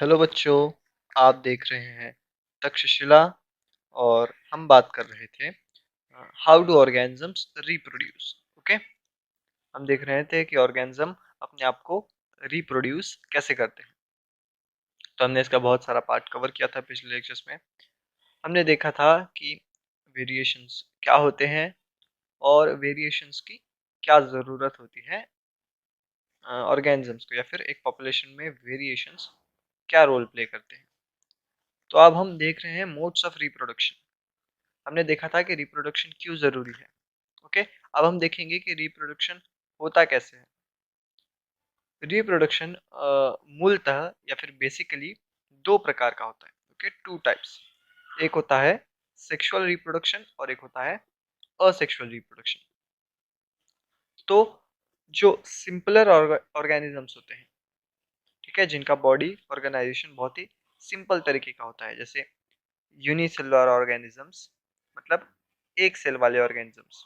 Hello बच्चों, आप देख रहे हैं तक्षशिला और हम बात कर रहे थे how do organisms reproduce. Okay, हम देख रहे थे कि ऑर्गेनिज्म अपने आप को रिप्रोड्यूस कैसे करते हैं। तो हमने इसका बहुत सारा पार्ट कवर किया था पिछले लेक्चर्स में। हमने देखा था कि वेरिएशंस क्या होते हैं और वेरिएशंस की क्या ज़रूरत होती है ऑर्गेनिजम्स को, या फिर एक पॉपुलेशन में वेरिएशंस क्या रोल प्ले करते हैं। तो अब हम देख रहे हैं मोड्स ऑफ रिप्रोडक्शन। हमने देखा था कि रिप्रोडक्शन क्यों ज़रूरी है। ओके, अब हम देखेंगे कि रिप्रोडक्शन होता कैसे है। रिप्रोडक्शन मूलतः या फिर बेसिकली दो प्रकार का होता है। Okay, two types. एक होता है सेक्सुअल रिप्रोडक्शन और एक होता है असेक्सुअल रिप्रोडक्शन। तो जो सिंपलर ऑर्गेनिजम्स होते हैं, ठीक है, जिनका बॉडी ऑर्गेनाइजेशन बहुत ही सिंपल तरीके का होता है, जैसे यूनिसेलुलर ऑर्गेनिजम्स, मतलब एक सेल वाले ऑर्गेनिजम्स,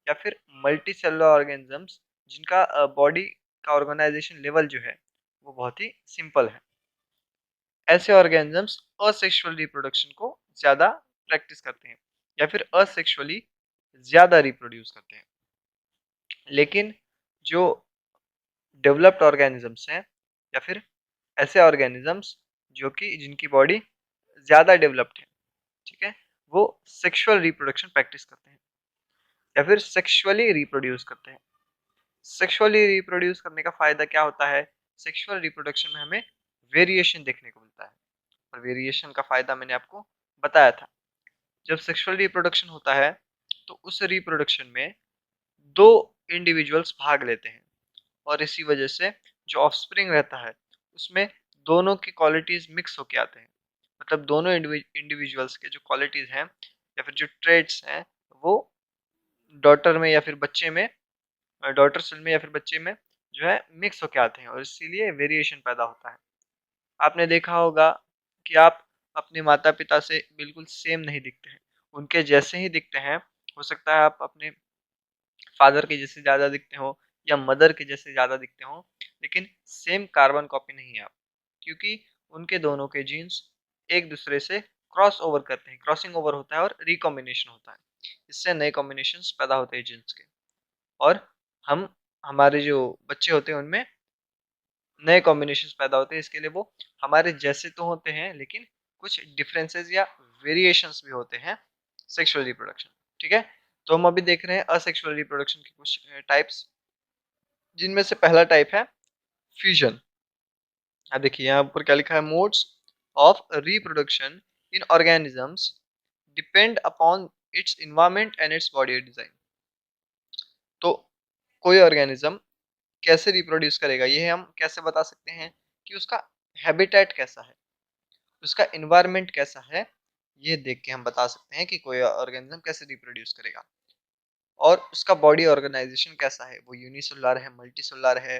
या फिर मल्टी सेलुलर ऑर्गेनिजम्स जिनका बॉडी का ऑर्गेनाइजेशन लेवल जो है वो बहुत ही सिंपल है। ऐसे ऑर्गेनिजम्स असेक्सुअल रिप्रोडक्शन को ज़्यादा प्रैक्टिस करते हैं या फिर असेक्सुअली ज़्यादा रिप्रोड्यूस करते हैं। लेकिन जो डेवलप्ड ऑर्गेनिजम्स हैं या फिर ऐसे ऑर्गेनिजम्स जो कि जिनकी बॉडी ज़्यादा डेवलप्ड है, ठीक है, वो सेक्सुअल रिप्रोडक्शन प्रैक्टिस करते हैं या फिर सेक्सुअली रिप्रोड्यूस करते हैं। सेक्सुअली रिप्रोड्यूस करने का फायदा क्या होता है? सेक्सुअल रिप्रोडक्शन में हमें वेरिएशन देखने को मिलता है, और वेरिएशन का फायदा मैंने आपको बताया था। जब सेक्सुअल रिप्रोडक्शन होता है तो उस रिप्रोडक्शन में दो इंडिविजुअल्स भाग लेते हैं, और इसी वजह से जो ऑफस्प्रिंग रहता है उसमें दोनों की क्वालिटीज मिक्स होके आते हैं। मतलब दोनों इंडिविजुअल्स के जो क्वालिटीज हैं या फिर जो ट्रेड्स हैं वो डॉटर में या फिर बच्चे में, डॉटर सेल में या फिर बच्चे में जो है मिक्स होके आते हैं, और इसीलिए वेरिएशन पैदा होता है। आपने देखा होगा कि आप अपने माता पिता से बिल्कुल सेम नहीं दिखते हैं, उनके जैसे ही दिखते हैं। हो सकता है आप अपने फादर के जैसे ज़्यादा दिखते हो या मदर के जैसे ज़्यादा दिखते हो, लेकिन सेम कार्बन कॉपी नहीं है आप, क्योंकि उनके दोनों के जीन्स एक दूसरे से क्रॉस ओवर करते हैं, क्रॉसिंग ओवर होता है और रिकॉम्बिनेशन होता है। इससे नए कॉम्बिनेशंस पैदा होते हैं जीन्स के, और हम हमारे जो बच्चे होते हैं उनमें नए कॉम्बिनेशंस पैदा होते हैं। इसके लिए वो हमारे जैसे तो होते हैं, लेकिन कुछ डिफरेंसेस या वेरिएशंस भी होते हैं सेक्सुअल रिप्रोडक्शन, ठीक है। तो हम अभी देख रहे हैं असेक्सुअल रिप्रोडक्शन के कुछ टाइप्स, जिनमें से पहला टाइप है फ्यूजन। अब देखिए यहाँ पर क्या लिखा है, modes of reproduction in organisms depend upon its environment and its body design. तो कोई ऑर्गेनिज्म कैसे रिप्रोड्यूस करेगा, ये हम कैसे बता सकते हैं कि उसका हैबिटेट कैसा है, उसका इन्वायरमेंट कैसा है। ये देख के हम बता सकते हैं कि कोई ऑर्गेनिज्म कैसे रिप्रोड्यूस करेगा। और उसका बॉडी ऑर्गेनाइजेशन कैसा है, वो यूनिसेलुलर है, मल्टीसेलुलर है,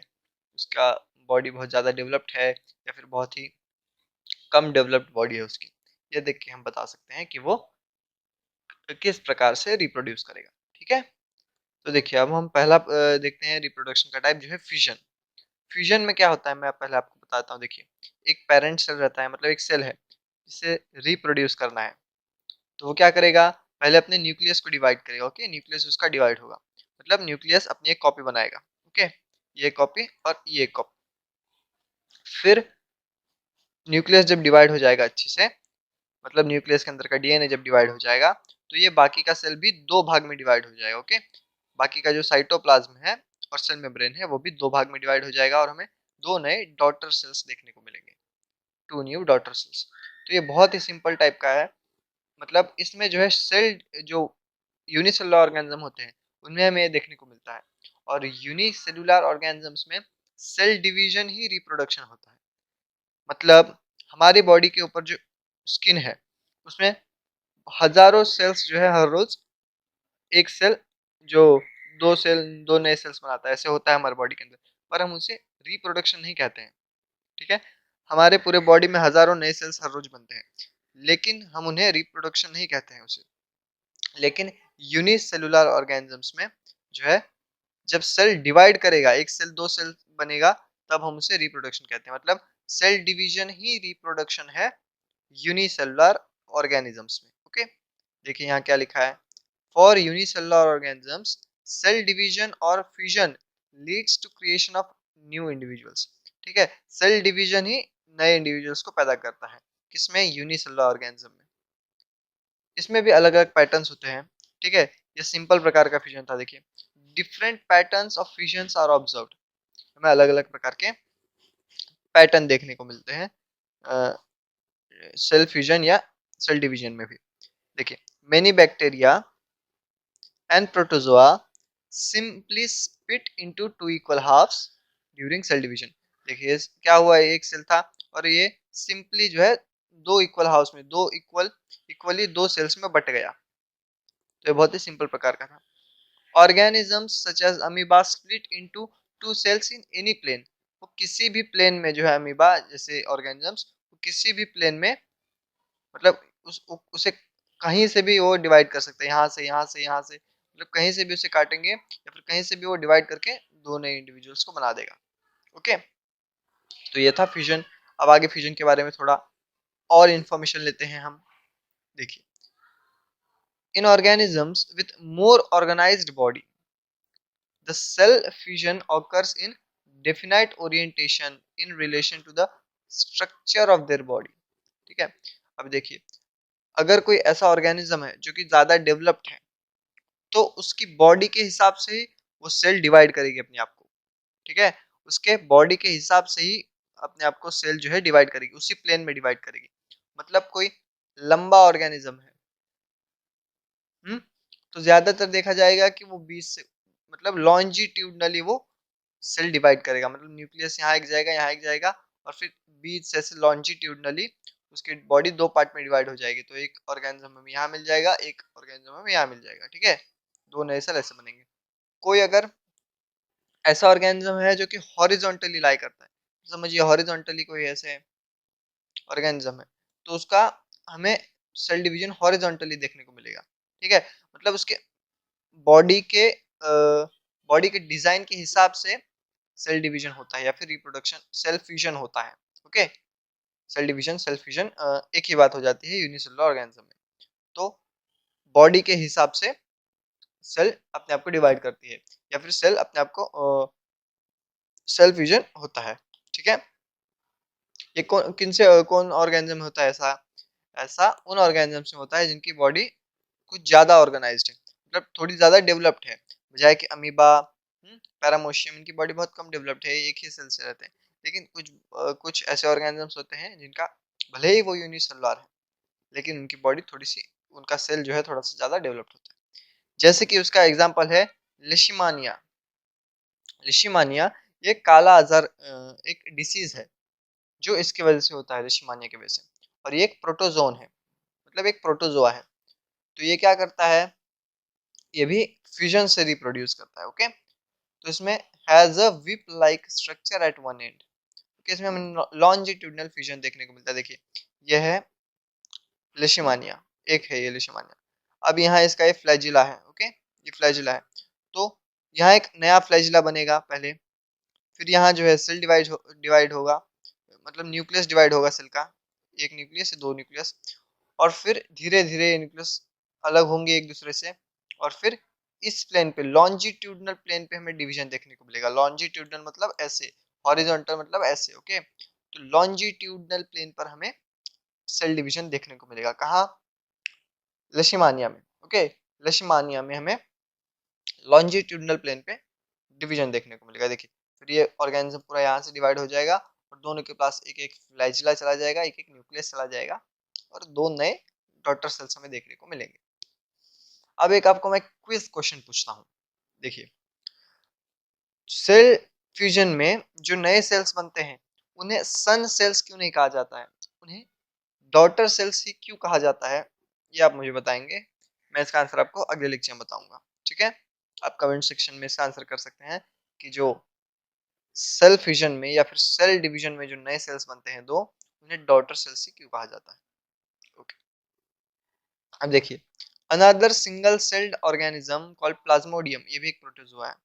उसका बॉडी बहुत ज़्यादा डेवलप्ड है या फिर बहुत ही कम डेवलप्ड बॉडी है उसकी। ये देख के हम बता सकते हैं कि वो किस प्रकार से रिप्रोड्यूस करेगा, ठीक है। तो देखिए अब हम पहला देखते हैं रिप्रोडक्शन का टाइप जो है फ्यूजन। फ्यूजन में क्या होता है मैं पहले आपको बताता हूँ। देखिए, एक पेरेंट सेल रहता है, मतलब एक सेल है जिसे रिप्रोड्यूस करना है। तो वो क्या करेगा, पहले अपने न्यूक्लियस को डिवाइड करेगा। ओके, न्यूक्लियस उसका डिवाइड होगा, मतलब न्यूक्लियस अपनी एक कॉपी बनाएगा। ओके, ये कॉपी और ये कॉपी। फिर न्यूक्लियस जब डिवाइड हो जाएगा अच्छे से, मतलब न्यूक्लियस के अंदर का डीएनए जब डिवाइड हो जाएगा, तो ये बाकी का सेल भी दो भाग में डिवाइड हो जाएगा। ओके, बाकी का जो साइटोप्लाज्म है और सेल मेम्ब्रेन है वो भी दो भाग में डिवाइड हो जाएगा, और हमें दो नए डॉटर सेल्स देखने को मिलेंगे, टू न्यू डॉटर सेल्स। तो ये बहुत ही सिंपल टाइप का है। मतलब इसमें जो है सेल, जो यूनिसेलुलर ऑर्गेनिज्म होते हैं उनमें हमें ये देखने को मिलता है, और यूनिसेलुलर ऑर्गेनिजम्स में सेल डिवीजन ही रिप्रोडक्शन होता है। मतलब हमारी बॉडी के ऊपर जो स्किन है उसमें हजारों सेल्स जो है हर रोज एक सेल जो दो नए सेल्स बनाता है, ऐसे होता है हमारे बॉडी के अंदर, पर हम उसे रिप्रोडक्शन नहीं कहते हैं, ठीक है। हमारे पूरे बॉडी में हजारों नए सेल्स हर रोज बनते हैं, लेकिन हम उन्हें रिप्रोडक्शन नहीं कहते हैं उसे। लेकिन यूनिसेलुलर ऑर्गेनिजम्स में जो है, जब सेल डिवाइड करेगा, एक सेल दो सेल बनेगा, तब हम उसे रिप्रोडक्शन कहते हैं। मतलब सेल डिवीजन ही रिप्रोडक्शन है यूनिसेलुलर ऑर्गेनिजम्स में। ओके, देखिए यहाँ क्या लिखा है, for unicellular organisms cell division और fusion leads to creation of new individuals. ठीक है, सेल डिवीजन ही नए इंडिविजुअल्स को पैदा करता है, किसमें, यूनिसेलुलर ऑर्गेनिज्म में। इसमें भी अलग अलग पैटर्न्स होते हैं। ठीक है, ये सिंपल प्रकार का फ्यूजन था। देखिए, different patterns of fusions are observed, हमें अलग अलग प्रकार के पैटर्न देखने को मिलते हैं सेल फ्यूजन या सेल डिवीजन में भी। देखिए, many bacteria and protozoa simply split into two equal halves during cell division. देखिए क्या हुआ, एक सेल था और ये सिंपली जो है दो इक्वल हाउस में, दो इक्वली दो सेल्स में बट गया। तो ये बहुत ही सिंपल प्रकार का था। Organisms such as amoeba split into two cells in any plane, वो किसी भी प्लेन में जो है अमीबा जैसे ऑर्गेनिजम्स, वो किसी भी प्लेन में, मतलब उसे कहीं से भी वो डिवाइड कर सकते हैं, यहाँ से यहाँ से यहाँ से, मतलब कहीं से भी उसे काटेंगे या फिर कहीं से भी वो डिवाइड करके दो नए इंडिविजुअल्स को बना देगा। ओके, तो ये था फ्यूजन। अब आगे फ्यूजन के बारे में थोड़ा और इंफॉर्मेशन लेते हैं हम। देखिए, in organisms with more organised body the cell fusion occurs in definite orientation in relation to the structure of their body। ठीक है, अब देखिए, अगर कोई ऐसा ऑर्गेनिज्म है जो कि ज्यादा डेवलप्ड है, तो उसकी बॉडी के हिसाब से ही वो सेल डिवाइड करेगी अपने आप को। ठीक है, उसके बॉडी के हिसाब से ही अपने आप को सेल जो है डिवाइड करेगी, उसी प्लेन में डिवाइड करेगी। मतलब कोई लंबा ऑर्गेनिज्म है, तो ज्यादातर देखा जाएगा कि वो 20 से, मतलब लॉन्जिट्यूडनली वो सेल डिवाइड करेगा, मतलब न्यूक्लियस यहाँ एक जाएगा, यहाँ एक जाएगा, और फिर बीच से ऐसे लॉन्जिट्यूडनली उसकी बॉडी दो पार्ट में डिवाइड हो जाएगी। तो एक ऑर्गेनिज्म में यहाँ मिल जाएगा, एक ऑर्गेनिज्म में यहाँ मिल जाएगा। ठीक है, दो नए सेल ऐसे बनेंगे। कोई अगर ऐसा ऑर्गेनिज्म है जो कि हॉरिजॉन्टली लाई करता है, समझिए हॉरिजॉन्टली कोई ऐसे ऑर्गेनिज्म है, तो उसका हमें सेल डिवीजन हॉरिजॉन्टली देखने को मिलेगा। ठीक है, मतलब उसके बॉडी के डिजाइन के हिसाब से सेल डिवीजन होता है या फिर रिप्रोडक्शन सेल फ्यूजन होता है। Okay, cell division cell fusion एक ही बात हो जाती है यूनिसेलुलर ऑर्गेनिज्म में। तो बॉडी के हिसाब से सेल अपने आप को डिवाइड करती है या फिर सेल अपने आप को सेल फ्यूजन होता है। ठीक है, ये कौन ऑर्गेनिज्म में होता है ऐसा, ऐसा उन ऑर्गेनिज्म में होता है जिनकी बॉडी कुछ ज्यादा ऑर्गेनाइज्ड है, मतलब थोड़ी ज्यादा डेवलप्ड है, बजाय कि अमीबा, पैरामोशियम, इनकी बॉडी बहुत कम डेवलप्ड है, एक ही सेल से रहते हैं। लेकिन कुछ ऐसे ऑर्गेनिजम्स होते हैं जिनका भले ही वो यूनिसेलुलर है, लेकिन उनकी बॉडी थोड़ी सी, उनका सेल जो है थोड़ा सा ज्यादा डेवलप्ड होता है। जैसे कि उसका एग्जाम्पल है लिशीमानिया। लिशीमानिया ये काला आजार एक डिसीज है जो इसकी वजह से होता है, लिशीमानिया की वजह से। और ये एक प्रोटोजोन है, मतलब एक प्रोटोजोआ है। तो ये क्या करता है, ये भी फ्यूजन से रिप्रोड्यूस करता है। ओके, तो इसमें has a whip like structure eight one and. Okay, इसमें हमें लॉन्जिट्यूडनल फ्यूजन देखने को मिलता है। देखिए, ये है लिशीमानिया, एक है ये लिशीमानिया। अब यहाँ इसका ये फ्लैजिला है। ओके, ये फ्लैजिला है, तो यहाँ एक नया फ्लैजिला बनेगा पहले, फिर यहाँ जो है सेल डिवाइड होगा, मतलब न्यूक्लियस डिवाइड होगा सेल का, एक न्यूक्लियस से दो न्यूक्लियस, और फिर धीरे धीरे न्यूक्लियस अलग होंगे एक दूसरे से, और फिर इस प्लेन पे, लॉन्जिट्यूडनल प्लेन पे हमें डिवीजन देखने को मिलेगा। लॉन्जिट्यूडनल मतलब ऐसे, हॉरिजॉन्टल मतलब ऐसे। ओके, तो लॉन्जिट्यूडनल प्लेन पर हमें सेल डिवीजन देखने को मिलेगा। कहाँ, लेशिमानिया में। ओके, लेशिमानिया में हमें लॉन्जिट्यूडनल प्लेन पे डिवीजन देखने को मिलेगा। देखिए, फिर ये ऑर्गेनिज्म पूरा यहाँ से डिवाइड हो जाएगा और दोनों के पास एक एक फ्लैजिला चला जाएगा, एक एक न्यूक्लियस चला जाएगा, और दो नए डॉटर सेल्स हमें देखने को मिलेंगे। अब एक आपको मैं क्विज क्वेश्चन पूछता हूँ। देखिए, सेल फ्यूजन में जो नए सेल्स बनते हैं उन्हें सन सेल्स क्यों नहीं कहा जाता है, उन्हें डॉटर सेल्स ही क्यों कहा जाता है, ये आप मुझे बताएंगे। मैं इसका आंसर आपको अगले लेक्चर में बताऊंगा। ठीक है, आप कमेंट सेक्शन में इसका आंसर कर सकते हैं कि जो सेल फ्यूजन में या फिर सेल डिवीजन में जो नए सेल्स बनते हैं दो, उन्हें डॉटर सेल्स ही क्यों कहा जाता है। ओके, अब देखिए, another single celled organism called Plasmodium, ये भी एक प्रोटोजोआ है।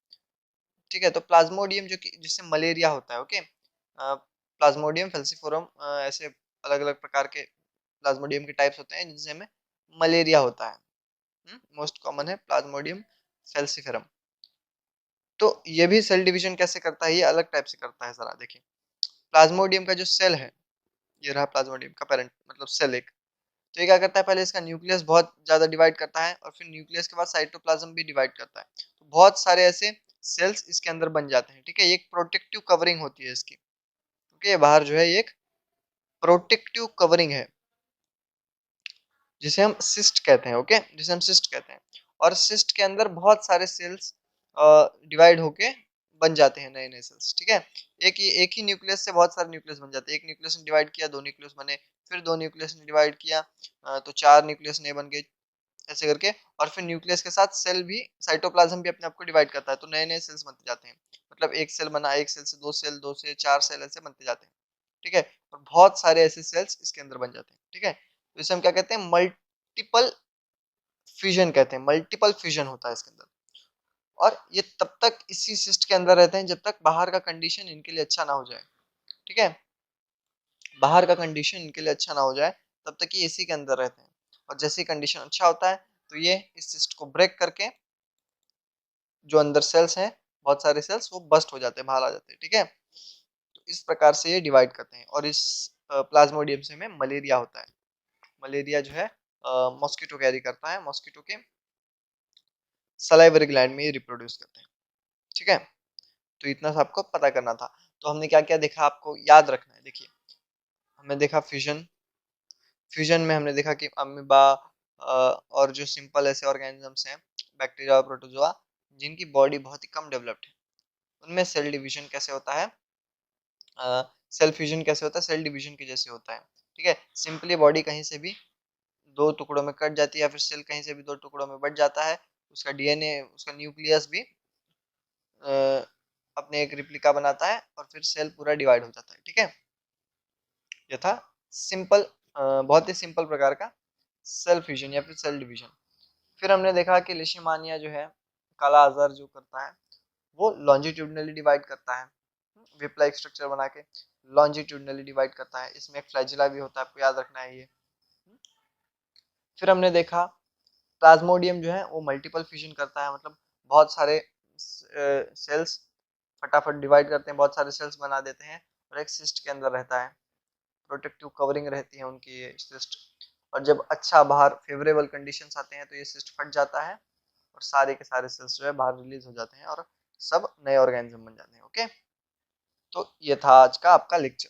ठीक है, तो प्लाज्मोडियम जो कि जिससे मलेरिया होता है। ओके, प्लाज्मोडियम, फेल्सिफोरम, ऐसे अलग अलग प्रकार के प्लाज्मोडियम के टाइप्स होते हैं जिनसे हमें मलेरिया होता है। मोस्ट कॉमन है प्लाज्मोडियम फेल्सिफेरम। तो ये भी सेल डिवीजन कैसे करता है, ये अलग टाइप से करता है। जरा देखिए, प्लाज्मोडियम का जो सेल है, ये रहा प्लाज्मोडियम का पेरेंट मतलब सेल एक। तो ये क्या करता है, पहले इसका न्यूक्लियस बहुत ज्यादा डिवाइड करता है और फिर न्यूक्लियस के बाद साइटोप्लाज्म भी डिवाइड करता है। तो बहुत सारे ऐसे सेल्स इसके अंदर बन जाते हैं। ठीक है, ये एक प्रोटेक्टिव कवरिंग होती है इसकी, क्योंकि ये बाहर जो है ये एक प्रोटेक्टिव कवरिंग है जिसे हम सिस्ट कहते हैं। ओके, जिसे हम सिस्ट कहते हैं। और सिस्ट के अंदर बहुत सारे सेल्स डिवाइड होके बन जाते हैं नए नए सेल्स। ठीक है, एक ही न्यूक्लियस से बहुत सारे न्यूक्लियस बन जाते हैं। एक न्यूक्लियस ने डिवाइड किया, दो न्यूक्लियस बने, फिर दो न्यूक्लियस ने डिवाइड किया तो चार न्यूक्लियस नए बन गए, ऐसे करके। और फिर न्यूक्लियस के साथ सेल भी, साइटोप्लाज्म भी अपने आप को डिवाइड करता है, तो नए नए सेल्स बनते जाते हैं। मतलब एक सेल बना, एक सेल से दो सेल, दो से चार सेल, ऐसे बनते जाते हैं। ठीक है, और बहुत सारे ऐसे सेल्स इसके अंदर बन जाते हैं। ठीक है, तो इसे हम क्या कहते हैं, मल्टीपल फ्यूजन कहते हैं। मल्टीपल फ्यूजन होता है इसके अंदर। और ये तब तक इसी सिस्ट के अंदर रहते हैं जब तक बाहर का कंडीशन इनके लिए अच्छा ना हो जाए। ठीक है, बाहर का कंडीशन इनके लिए अच्छा ना हो जाए तब तक ये इसी के अंदर रहते हैं। और जैसे ही कंडीशन अच्छा होता है तो ये इस सिस्ट को ब्रेक करके जो अंदर सेल्स हैं, बहुत सारे सेल्स, वो बस्ट हो जाते हैं, बाहर आ जाते हैं। ठीक है, तो इस प्रकार से ये डिवाइड करते हैं। और इस प्लाज्मोडियम से हमें मलेरिया होता है। मलेरिया जो है मॉस्किटो कैरी करता है, मॉस्किटो के सलाइवरी ग्लैंड में ये रिप्रोड्यूस करते हैं। ठीक है, तो इतना सा आपको पता करना था। तो हमने क्या क्या देखा, आपको याद रखना है। देखिए, हमने देखा फ्यूजन। फ्यूजन में हमने देखा कि अमीबा और जो सिंपल ऐसे ऑर्गेनिजम्स हैं, बैक्टीरिया और प्रोटोजोआ, जिनकी बॉडी बहुत ही कम डेवलप्ड है, उनमें सेल डिवीजन कैसे होता है, सेल फ्यूजन कैसे होता है, सेल डिवीजन के जैसे होता है। ठीक है, सिंपली बॉडी कहीं से भी दो टुकड़ों में कट जाती है, या फिर सेल कहीं से भी दो टुकड़ों में बट जाता है। उसका डीएनए, उसका न्यूक्लियस भी अपने एक रिप्लिका बनाता है और फिर सेल पूरा डिवाइड हो जाता है। ठीक है, ये था सिंपल, बहुत ही सिंपल प्रकार का सेल फ्यूजन या फिर सेल डिवीजन। फिर हमने देखा कि लिशीमानिया जो है, काला आजार जो करता है, वो लॉन्जिट्यूडनली डिवाइड करता है, विप लाइक स्ट्रक्चर बना के लॉन्जिट्यूडनली डिवाइड करता है। इसमें एक फ्लैजिला भी होता है, आपको याद रखना है ये। फिर हमने देखा प्लाज्मोडियम जो है वो मल्टीपल फ्यूजन करता है, मतलब बहुत सारे सेल्स फटाफट डिवाइड करते हैं, बहुत सारे सेल्स बना देते हैं और एक सिस्ट के अंदर रहता है। प्रोटेक्टिव कवरिंग रहती है उनकी ये सिस्ट। और जब अच्छा बाहर फेवरेबल कंडीशंस आते हैं तो ये सिस्ट फट जाता है और सारे के सारे सेल्स जो है बाहर रिलीज हो जाते हैं और सब नए ऑर्गेनिज्म बन जाते हैं। ओके, तो ये था आज का आपका लेक्चर।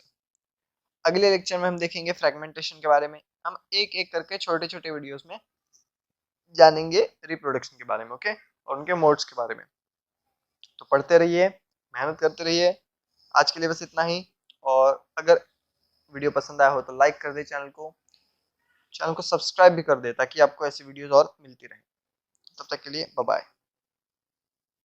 अगले लेक्चर में हम देखेंगे फ्रेगमेंटेशन के बारे में। हम एक एक करके छोटे छोटे वीडियोस में जानेंगे रिप्रोडक्शन के बारे में। ओके, और उनके मोड्स के बारे में। तो पढ़ते रहिए, मेहनत करते रहिए। आज के लिए बस इतना ही। और अगर वीडियो पसंद आया हो तो लाइक कर दे, चैनल को सब्सक्राइब भी कर दे, ताकि आपको ऐसी वीडियोस और मिलती रहे। तब तक के लिए बाय बाय।